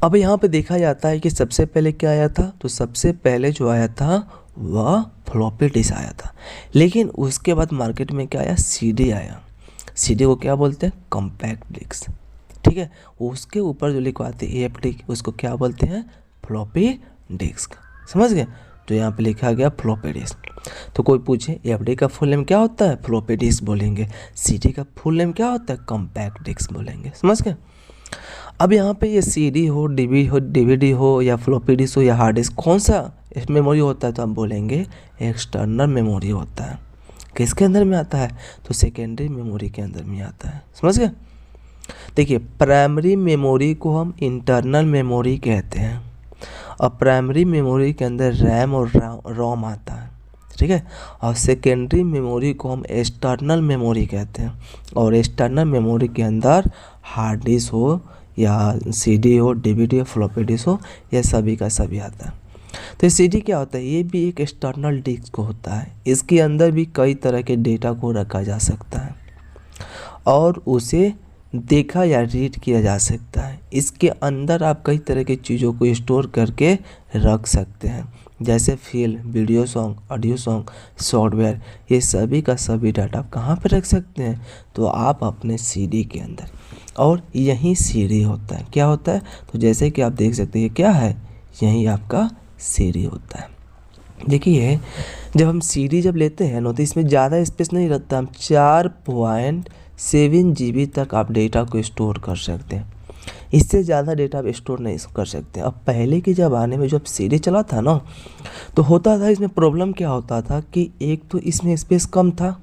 अब यहाँ पे देखा जाता है कि सबसे पहले क्या आया था, तो सबसे पहले जो आया था वह फ्लॉपी डिस्क आया था। लेकिन उसके बाद मार्केट में क्या आया, सीडी आया। सीडी को क्या बोलते हैं, कॉम्पैक्ट डिस्क, ठीक है। उसके ऊपर जो लिखवाते हैं एफडी, उसको क्या बोलते हैं, फ्लॉपी डिस्क, समझ गए। तो यहाँ पे लिखा गया फ्लॉपी डिस्क। तो कोई पूछे एफडी का फुल नेम क्या होता है, फ्लॉपी डिस्क बोलेंगे। सीडी का फुल नेम क्या होता है, कॉम्पैक्ट डिस्क बोलेंगे, समझ गए। अब यहाँ पे ये सीडी हो, डीवीडी हो या फ्लॉपी डिस्क हो या हार्ड डिस्क, कौन सा मेमोरी होता है, तो हम बोलेंगे एक्सटर्नल मेमोरी होता है। किसके अंदर में आता है, तो सेकेंडरी मेमोरी के अंदर में आता है, समझ गए। देखिए प्राइमरी मेमोरी को हम इंटरनल मेमोरी कहते हैं, और प्राइमरी मेमोरी के अंदर रैम और रोम आता है, ठीक है। और सेकेंडरी मेमोरी को हम एक्सटर्नल मेमोरी कहते हैं, और एक्सटर्नल मेमोरी के अंदर हार्ड डिस्क हो या सीडी हो, डीवीडी हो, फ्लॉपी डिस्क हो, यह सभी का सभी आता है। तो सीडी क्या होता है, ये भी एक एक्सटर्नल डिस्क होता है। इसके अंदर भी कई तरह के डेटा को रखा जा सकता है और उसे देखा या रीड किया जा सकता है। इसके अंदर आप कई तरह की चीज़ों को स्टोर करके रख सकते हैं, जैसे film, video song, audio song, software, ये सभी का सभी डाटा आप कहाँ पर रख सकते हैं, तो आप अपने सीडी के अंदर। और यही सीडी होता है, क्या होता है, तो जैसे कि आप देख सकते हैं ये क्या है, यही आपका सीडी होता है। देखिए जब हम सीडी जब लेते हैं ना, तो इसमें ज़्यादा स्पेस नहीं रखता, हम 4.7 GB तक आप डेटा को स्टोर कर सकते हैं। इससे ज़्यादा डेटा आप स्टोर नहीं कर सकते। अब पहले के ज़माने में जब सीडी चला था ना, तो होता था इसमें प्रॉब्लम क्या होता था कि एक तो इसमें स्पेस कम था,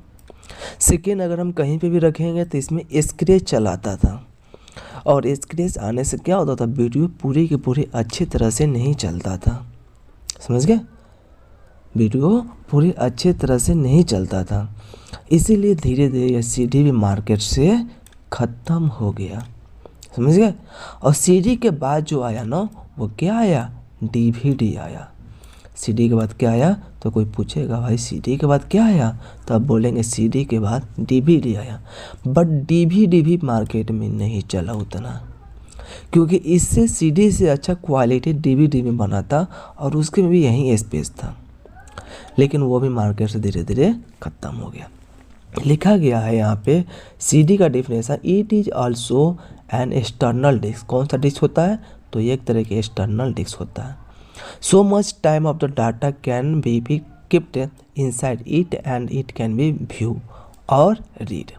सेकेंड अगर हम कहीं पे भी रखेंगे तो इसमें स्क्रैच चलाता था, और स्क्रैच आने से क्या होता था, वीडियो पूरी की पूरी अच्छी तरह से नहीं चलता था, समझ गए। वीडियो पूरी अच्छी तरह से नहीं चलता था, इसीलिए धीरे धीरे यह सीडी भी मार्केट से ख़त्म हो गया, समझ गए। और सीडी के बाद जो आया ना, वो क्या आया, डीवीडी आया। सीडी के बाद क्या आया, तो कोई पूछेगा भाई सीडी के बाद क्या आया, तो आप बोलेंगे सीडी के बाद डीवीडी आया। बट डीवीडी भी मार्केट में नहीं चला उतना, क्योंकि इससे सीडी से अच्छा क्वालिटी डीवीडी में बना था और उसके में भी यही स्पेस था, लेकिन वो भी मार्केट से धीरे धीरे ख़त्म हो गया। लिखा गया है यहाँ पे सीडी का definition, it is also an external disk. कौन सा डिस्क होता है, तो ये एक तरह के एक्सटर्नल डिस्क होता है। So much time of the data can be kept inside it and it can be view और रीड।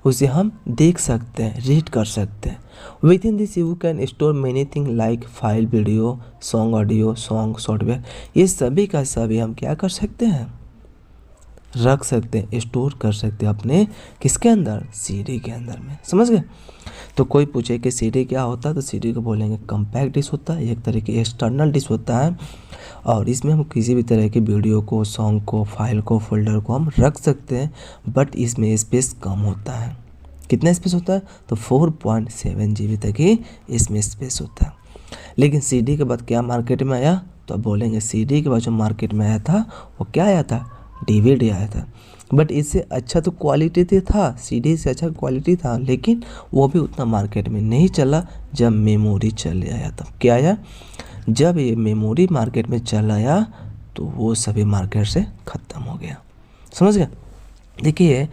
उसे हम देख सकते हैं, रीड कर सकते हैं। With in this you can store many thing like file, video, song, audio, song, software, ये सभी का सभी हम क्या कर सकते हैं, रख सकते हैं, स्टोर कर सकते हैं अपने किसके अंदर, सीडी के अंदर में, समझ गए। तो कोई पूछे कि सीडी क्या होता है, तो सीडी को बोलेंगे कॉम्पैक्ट डिस्क होता है, एक तरह की एक्सटर्नल डिस्क होता है, और इसमें हम किसी भी तरह की वीडियो को, सॉन्ग को, फाइल को, फोल्डर को हम रख सकते हैं। बट इसमें स्पेस कम होता है। कितना स्पेस होता है, तो 4.7 GB तक ही इसमें स्पेस होता है। लेकिन सीडी के बाद क्या मार्केट में आया, तो अब बोलेंगे सीडी के बाद जो मार्केट में आया था वो क्या आया था, डीवीडी आया था। बट इससे अच्छा तो क्वालिटी था, सीडी से अच्छा क्वालिटी था, लेकिन वो भी उतना मार्केट में नहीं चला। जब मेमोरी चले आया तब क्या आया, जब ये मेमोरी मार्केट में चल आया तो वो सभी मार्केट से ख़त्म हो गया, समझ गया। देखिए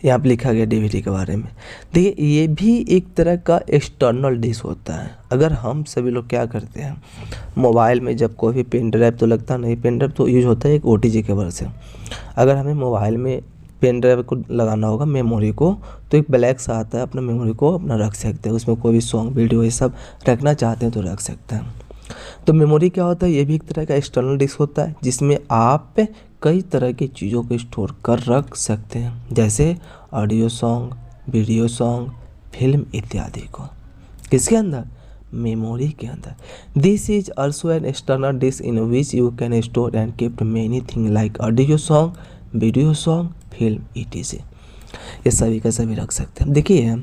यहाँ पर लिखा गया डीवीडी के बारे में। देखिए ये भी एक तरह का एक्सटर्नल डिस्क होता है। अगर हम सभी लोग क्या करते हैं, मोबाइल में जब कोई भी पेन ड्राइव तो लगता नहीं, पेन ड्राइव तो यूज होता है एक OTG केबल से। अगर हमें मोबाइल में पेन ड्राइव को लगाना होगा मेमोरी को, तो एक ब्लैक सा आता है, अपना मेमोरी को अपना रख सकते हैं, उसमें कोई भी सॉन्ग, वीडियो ये सब रखना चाहते हैं तो रख सकते हैं। तो मेमोरी क्या होता है, ये भी एक तरह का एक्सटर्नल डिस्क होता है, जिसमें आप कई तरह की चीज़ों को स्टोर कर रख सकते हैं, जैसे audio song, video song, film इत्यादि को। किसके अंदर, मेमोरी के अंदर। This is also an external disk in which you can store and keep many thing like audio song, video song, film etc। ये सभी का सभी रख सकते हैं। देखिए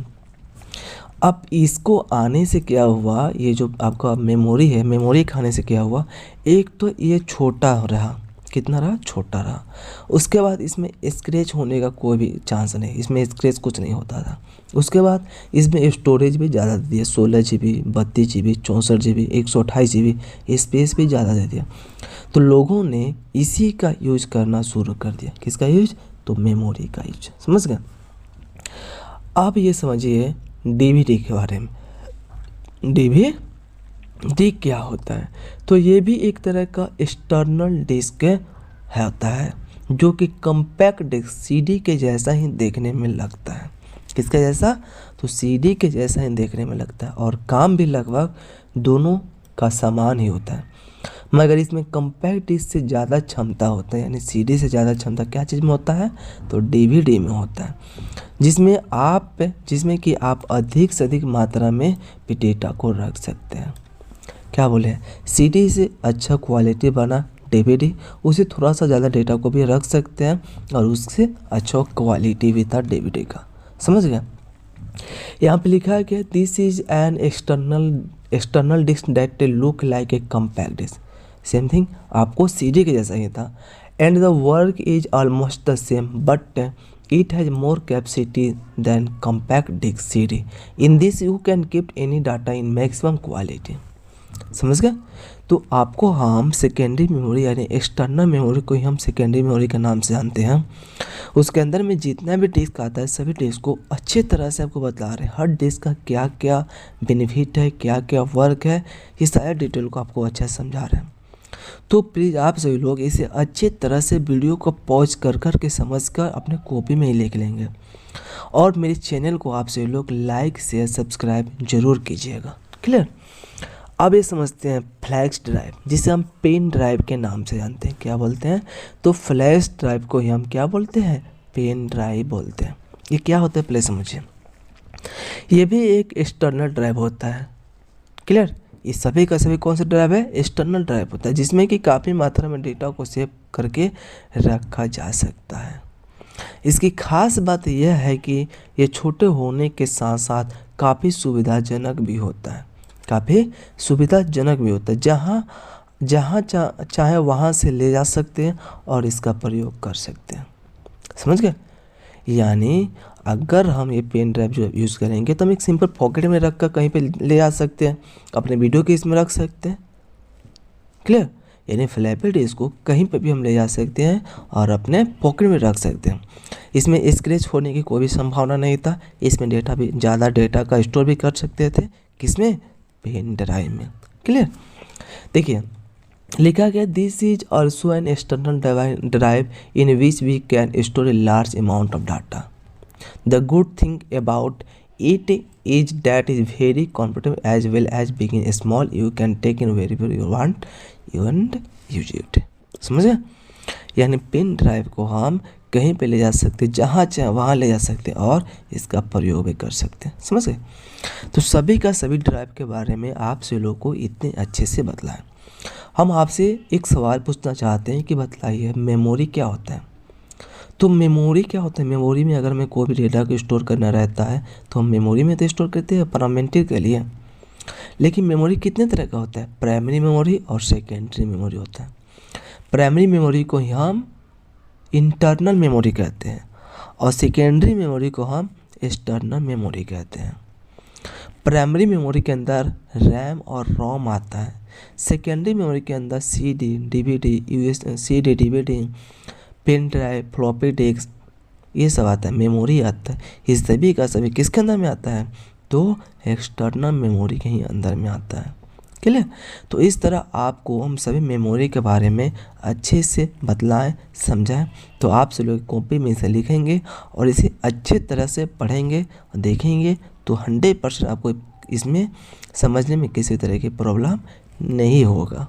अब इसको आने से क्या हुआ, ये जो आपका मेमोरी है, मेमोरी खाने से क्या हुआ, एक तो ये छोटा हो रहा, कितना रहा, छोटा रहा। उसके बाद इसमें स्क्रैच होने का कोई भी चांस नहीं, इसमें स्क्रैच कुछ नहीं होता था। उसके बाद इसमें स्टोरेज भी ज़्यादा दे दिया, 16 GB, 32 GB, 64 GB, 128 GB, space भी ज़्यादा दे दिया। तो लोगों ने इसी का यूज करना शुरू कर दिया। किसका यूज, तो मेमोरी का यूज। समझ गए। आप ये समझिए DVD के बारे में। DVD क्या होता है, तो ये भी एक तरह का एक्सटर्नल डिस्क होता है जो कि कम्पैक्ट डिस्क CD के जैसा ही देखने में लगता है। किसके जैसा, तो CD के जैसा ही देखने में लगता है और काम भी लगभग दोनों का समान ही होता है, मगर इसमें कम्पैक्ट डिस्क से ज़्यादा क्षमता होता है, यानी CD से ज़्यादा क्षमता क्या चीज़ में होता है, तो DVD में होता है, जिसमें कि आप अधिक से अधिक मात्रा में भी डेटा को रख सकते हैं। क्या बोले, CD से अच्छा क्वालिटी बना DVD, उसे थोड़ा सा ज़्यादा डेटा को भी रख सकते हैं और उससे अच्छा क्वालिटी भी था DVD का। समझ गया। यहाँ पे लिखा है कि this is an external disk that look like a compact disc. Same thing, आपको CD के जैसा ही था। And the work is almost the same but it has more capacity than compact disc CD। In this you can keep any data in maximum quality. समझ गए। तो आपको हम सेकेंडरी मेमोरी यानी एक्सटर्नल मेमोरी को ही हम सेकेंडरी मेमोरी के नाम से जानते हैं। उसके अंदर में जितना भी डिस्क आता है सभी डिस्क को अच्छी तरह से आपको बता रहे हैं, हर डिस्क का क्या क्या बेनिफिट है, क्या क्या वर्क है, ये सारे डिटेल को आपको अच्छा से समझा रहे हैं। तो प्लीज़ आप सभी लोग इसे अच्छी तरह से वीडियो को पॉज कर के समझ कर अपने कॉपी में ही लिख लेंगे और मेरे चैनल को आप सभी लोग लाइक शेयर सब्सक्राइब जरूर कीजिएगा। क्लियर। अब ये समझते हैं फ्लैश ड्राइव, जिसे हम पेन ड्राइव के नाम से जानते हैं। क्या बोलते हैं, तो फ्लैश ड्राइव को ही हम क्या बोलते हैं, पेन ड्राइव बोलते हैं। ये क्या होता है पहले समझिए। ये भी एक एक्सटर्नल ड्राइव होता है। क्लियर। ये सभी का सभी कौन सा ड्राइव है, एक्सटर्नल ड्राइव होता है, जिसमें कि काफ़ी मात्रा में डेटा को सेव करके रखा जा सकता है। इसकी खास बात यह है कि ये छोटे होने के साथ साथ काफ़ी सुविधाजनक भी होता है, जहाँ चाहे वहाँ से ले जा सकते हैं और इसका प्रयोग कर सकते हैं। समझ गए। यानी अगर हम ये पेन ड्राइव जो यूज़ करेंगे तो हम एक सिंपल पॉकेट में रख कर कहीं पे ले जा सकते हैं, अपने वीडियो के इसमें रख सकते हैं। क्लियर। यानी फ्लैपी डिस्क को कहीं पे भी हम ले जा सकते हैं और अपने पॉकेट में रख सकते हैं। इसमें स्क्रैच होने की कोई भी संभावना नहीं था। इसमें डेटा भी ज़्यादा डेटा का स्टोर भी कर सकते थे। किसमें, पेन ड्राइव में। क्लियर। देखिए लिखा गया this is also an external drive in which we can store a large amount of data. The good thing about it is that is very comfortable as well as big and small. You can take in wherever you want and use it. समझ गए। यानी pen drive को हम कहीं पे ले जा सकते हैं, जहाँ चाहे वहाँ ले जा सकते हैं और इसका प्रयोग भी कर सकते हैं। समझ गए। तो सभी का सभी ड्राइव के बारे में आपसे लोगों को इतने अच्छे से बतलाएं। हम आपसे एक सवाल पूछना चाहते हैं कि बतलाइए मेमोरी क्या होता है। तो मेमोरी क्या होता है, मेमोरी में अगर हमें कोई भी डेटा को स्टोर करना रहता है तो हम मेमोरी में तो स्टोर करते हैं परमानेंटली के लिए। लेकिन मेमोरी कितने तरह का होता है, प्राइमरी मेमोरी और सेकेंडरी मेमोरी होता है। प्राइमरी मेमोरी को ही हम इंटरनल मेमोरी कहते हैं और सेकेंडरी मेमोरी को हम एक्सटर्नल मेमोरी कहते हैं। प्राइमरी मेमोरी के अंदर रैम और रोम आता है। सेकेंडरी मेमोरी के अंदर CD, DVD, pen drive, floppy disk, ये सब आता है, मेमोरी आता है। ये सभी का सभी किसके अंदर में आता है, तो एक्सटर्नल मेमोरी के ही अंदर में आता है। क्लियर। तो इस तरह आपको हम सभी मेमोरी के बारे में अच्छे से बतलाएं, समझाएं। तो आप सब लोग कॉपी में इसे लिखेंगे और इसे अच्छे तरह से पढ़ेंगे और देखेंगे तो 100% आपको इसमें समझने में किसी तरह की प्रॉब्लम नहीं होगा।